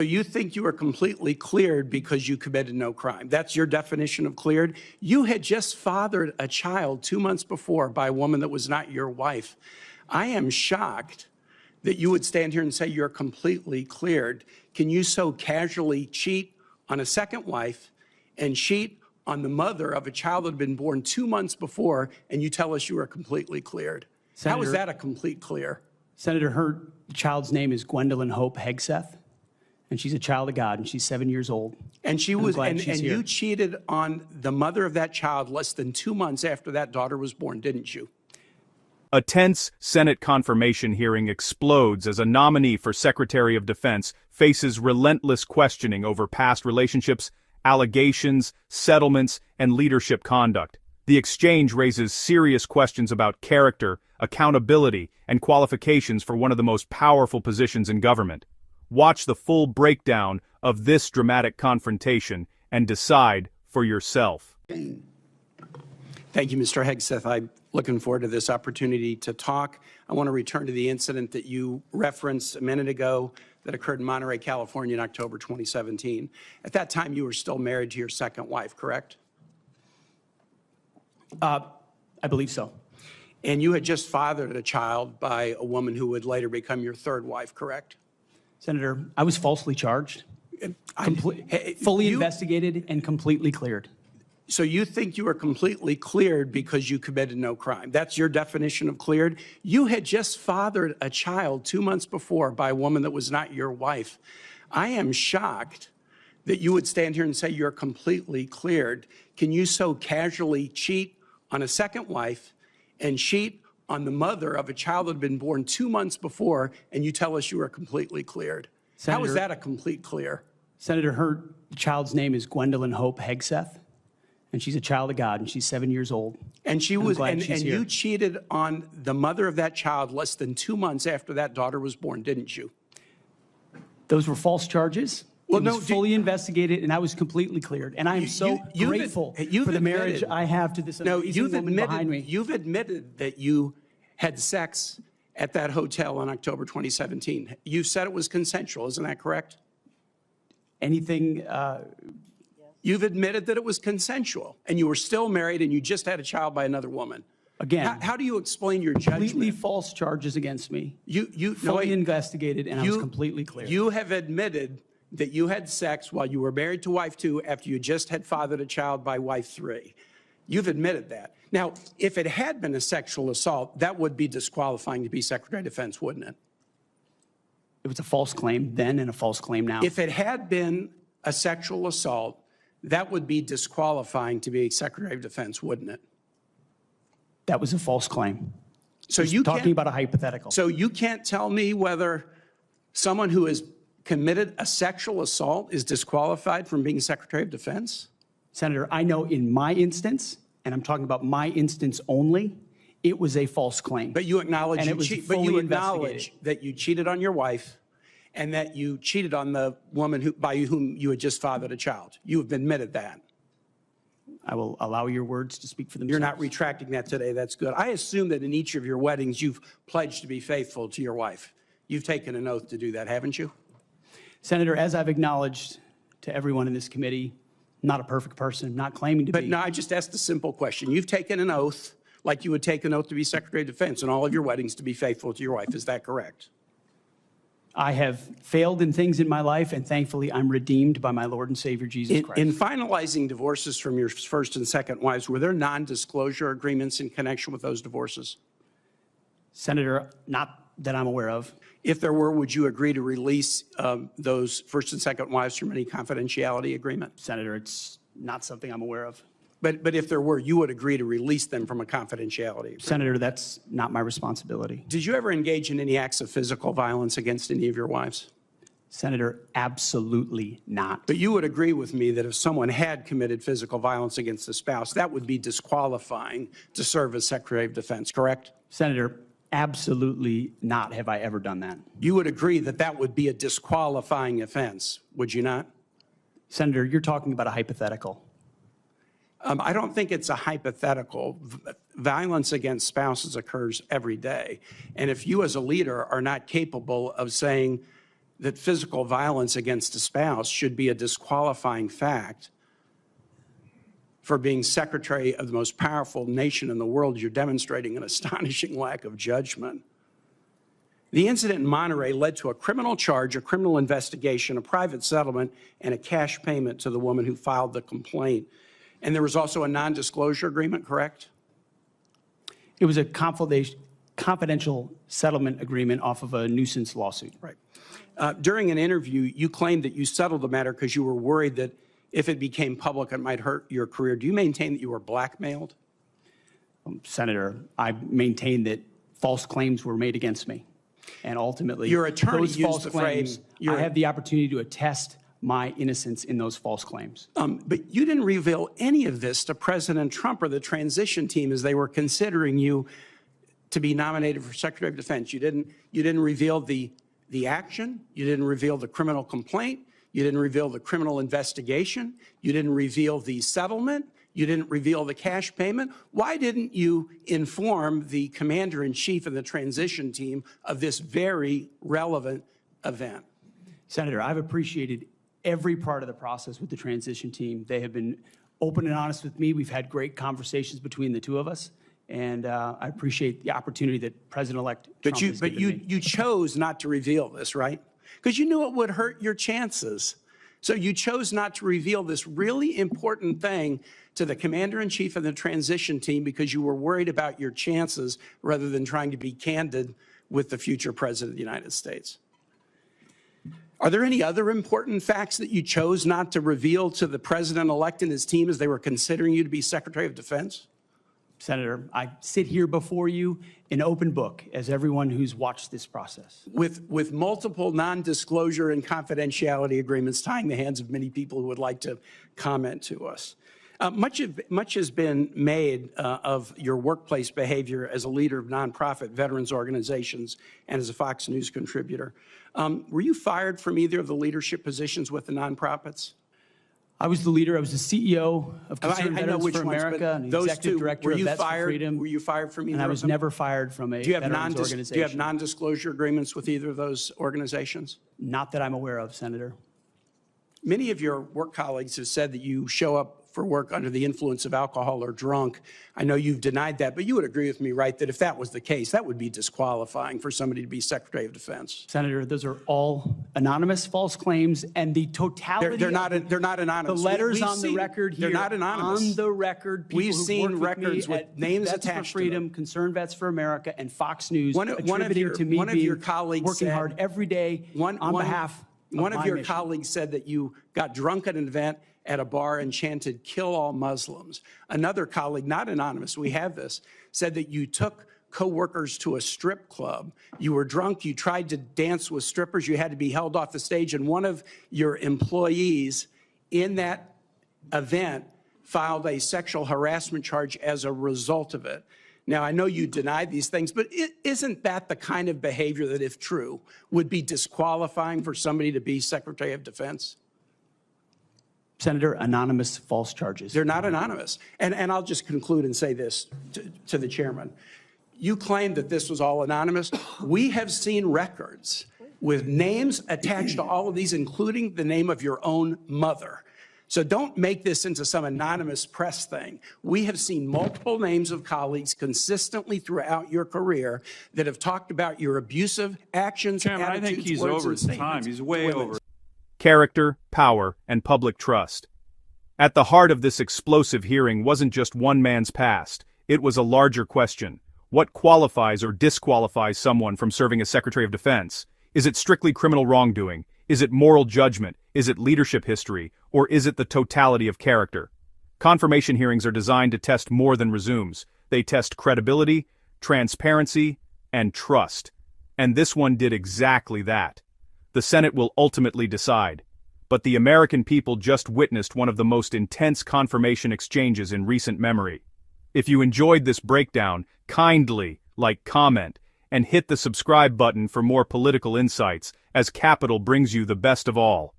You think you are completely cleared because you committed no crime. That's your definition of cleared. You had just fathered a child 2 months before by a woman that was not your wife. I am shocked that you would stand here and say you're completely cleared. Can you so casually cheat on a second wife and cheat on the mother of a child that had been born 2 months before, and you tell us you are completely cleared? How is that a complete clear? Senator, her child's name is Gwendolyn Hope Hegseth, and she's a child of God, and she's 7 years old. And she was, and you cheated on the mother of that child less than 2 months after that daughter was born, didn't you? A tense Senate confirmation hearing explodes as a nominee for Secretary of Defense faces relentless questioning over past relationships, allegations, settlements, and leadership conduct. The exchange raises serious questions about character, accountability, and qualifications for one of the most powerful positions in government. Watch the full breakdown of this dramatic confrontation and decide for yourself. Thank you, Mr. Hegseth. I'm looking forward to this opportunity to talk. I want to return to the incident that you referenced a minute ago that occurred in Monterey, California in October 2017. At that time, you were still married to your second wife, correct? I believe so. And you had just fathered a child by a woman who would later become your third wife, correct? Senator, I was falsely charged, fully investigated, and completely cleared. So you think you are completely cleared because you committed no crime. That's your definition of cleared? You had just fathered a child 2 months before by a woman that was not your wife. I am shocked that you would stand here and say you're completely cleared. Can you so casually cheat on a second wife and cheat on the mother of a child that had been born 2 months before, and you tell us you are completely cleared? How is that a complete clear? Senator, her child's name is Gwendolyn Hope Hegseth, and she's a child of God, and she's 7 years old. And she was, and you cheated on the mother of that child less than 2 months after that daughter was born, didn't you? Those were false charges. Well, it was fully investigated, and I was completely cleared. And I am so grateful for the marriage I have to this amazing woman behind me. You've admitted that you had sex at that hotel in October 2017. You said it was consensual, isn't that correct? Anything? You've admitted that it was consensual, and you were still married, and you just had a child by another woman. Again, how do you explain your judgment? Completely false charges against me. You fully investigated, and I was completely clear. You have admitted that you had sex while you were married to wife 2 after you just had fathered a child by wife 3. You've admitted that. Now, if it had been a sexual assault, that would be disqualifying to be Secretary of Defense, wouldn't it? It was a false claim then and a false claim now. If it had been a sexual assault, that would be disqualifying to be Secretary of Defense, wouldn't it? That was a false claim. So you talking about a hypothetical. So you can't tell me whether someone who has committed a sexual assault is disqualified from being Secretary of Defense? Senator, I know in my instance, and I'm talking about my instance only, it was a false claim. But you acknowledge, investigated. That you cheated on your wife and that you cheated on the woman by whom you had just fathered a child. You have admitted that. I will allow your words to speak for themselves. You're not retracting that today. That's good. I assume that in each of your weddings, you've pledged to be faithful to your wife. You've taken an oath to do that, haven't you? Senator, as I've acknowledged to everyone in this committee, not a perfect person, not claiming to be. But no, I just asked a simple question. You've taken an oath like you would take an oath to be Secretary of Defense in all of your weddings to be faithful to your wife. Is that correct? I have failed in things in my life, and thankfully I'm redeemed by my Lord and Savior, Jesus Christ. In finalizing divorces from your first and second wives, were there non-disclosure agreements in connection with those divorces? Senator, not that I'm aware of. If there were, would you agree to release those first and second wives from any confidentiality agreement? Senator, it's not something I'm aware of. But if there were, you would agree to release them from a confidentiality agreement? Senator, that's not my responsibility. Did you ever engage in any acts of physical violence against any of your wives? Senator, absolutely not. But you would agree with me that if someone had committed physical violence against a spouse, that would be disqualifying to serve as Secretary of Defense, correct? Senator, absolutely not have I ever done that. You would agree that that would be a disqualifying offense, would you not? Senator, you're talking about a hypothetical. I don't think it's a hypothetical. Violence against spouses occurs every day. And if you as a leader are not capable of saying that physical violence against a spouse should be a disqualifying fact for being secretary of the most powerful nation in the world, you're demonstrating an astonishing lack of judgment. The incident in Monterey led to a criminal charge, a criminal investigation, a private settlement, and a cash payment to the woman who filed the complaint. And there was also a non-disclosure agreement, correct? It was a confidential settlement agreement off of a nuisance lawsuit. Right. During an interview, you claimed that you settled the matter because you were worried that if it became public, it might hurt your career. Do you maintain that you were blackmailed? Senator, I maintain that false claims were made against me. And ultimately, your attorney those used false the claims, phrase, I have the opportunity to attest my innocence in those false claims. But you didn't reveal any of this to President Trump or the transition team as they were considering you to be nominated for Secretary of Defense. You didn't reveal the action. You didn't reveal the criminal complaint. You didn't reveal the criminal investigation. You didn't reveal the settlement. You didn't reveal the cash payment. Why didn't you inform the commander-in-chief and the transition team of this very relevant event? Senator, I've appreciated every part of the process with the transition team. They have been open and honest with me. We've had great conversations between the two of us. And I appreciate the opportunity that President-elect Trump has given me. You chose not to reveal this, right? Because you knew it would hurt your chances. So you chose not to reveal this really important thing to the commander-in-chief and the transition team because you were worried about your chances rather than trying to be candid with the future president of the United States. Are there any other important facts that you chose not to reveal to the president-elect and his team as they were considering you to be Secretary of Defense? Senator, I sit here before you an open book, as everyone who's watched this process. With multiple non-disclosure and confidentiality agreements tying the hands of many people who would like to comment to us. Much has been made of your workplace behavior as a leader of nonprofit veterans organizations and as a Fox News contributor. Were you fired from either of the leadership positions with the nonprofits? I was the leader. I was the CEO of Concerned Veterans for America and the executive director of Vets for Freedom. Were you fired from either and I of was them? never fired from a veterans organization. Do you have non-disclosure agreements with either of those organizations? Not that I'm aware of, Senator. Many of your work colleagues have said that you show up for work under the influence of alcohol or drunk. I know you've denied that, but you would agree with me, right, that if that was the case, that would be disqualifying for somebody to be Secretary of Defense. Senator, those are all anonymous false claims, and the totality they're not anonymous. The letters on the record here. They're not anonymous. On the record, people we've seen records with names Vets attached for Freedom, to them. Concerned Vets for America, and Fox News One of your colleagues working said, hard every day on behalf of one of your mission. colleagues said that you got drunk at an event at a bar and chanted, "Kill all Muslims." Another colleague, not anonymous, we have this, said that you took coworkers to a strip club. You were drunk, you tried to dance with strippers, you had to be held off the stage, and one of your employees in that event filed a sexual harassment charge as a result of it. Now, I know you denied these things, but isn't that the kind of behavior that, if true, would be disqualifying for somebody to be Secretary of Defense? Senator, anonymous false charges. They're not anonymous. And I'll just conclude and say this to the chairman. You claim that this was all anonymous. We have seen records with names attached to all of these, including the name of your own mother. So don't make this into some anonymous press thing. We have seen multiple names of colleagues consistently throughout your career that have talked about your abusive actions, Chairman, attitudes, I think he's words, over and his time. statements He's to way women. over. Character, power, and public trust. At the heart of this explosive hearing wasn't just one man's past. It was a larger question. What qualifies or disqualifies someone from serving as Secretary of Defense? Is it strictly criminal wrongdoing? Is it moral judgment? Is it leadership history? Or is it the totality of character? Confirmation hearings are designed to test more than resumes. They test credibility, transparency, and trust. And this one did exactly that. The Senate will ultimately decide. But the American people just witnessed one of the most intense confirmation exchanges in recent memory. If you enjoyed this breakdown, kindly like, comment, and hit the subscribe button for more political insights, as Capital brings you the best of all.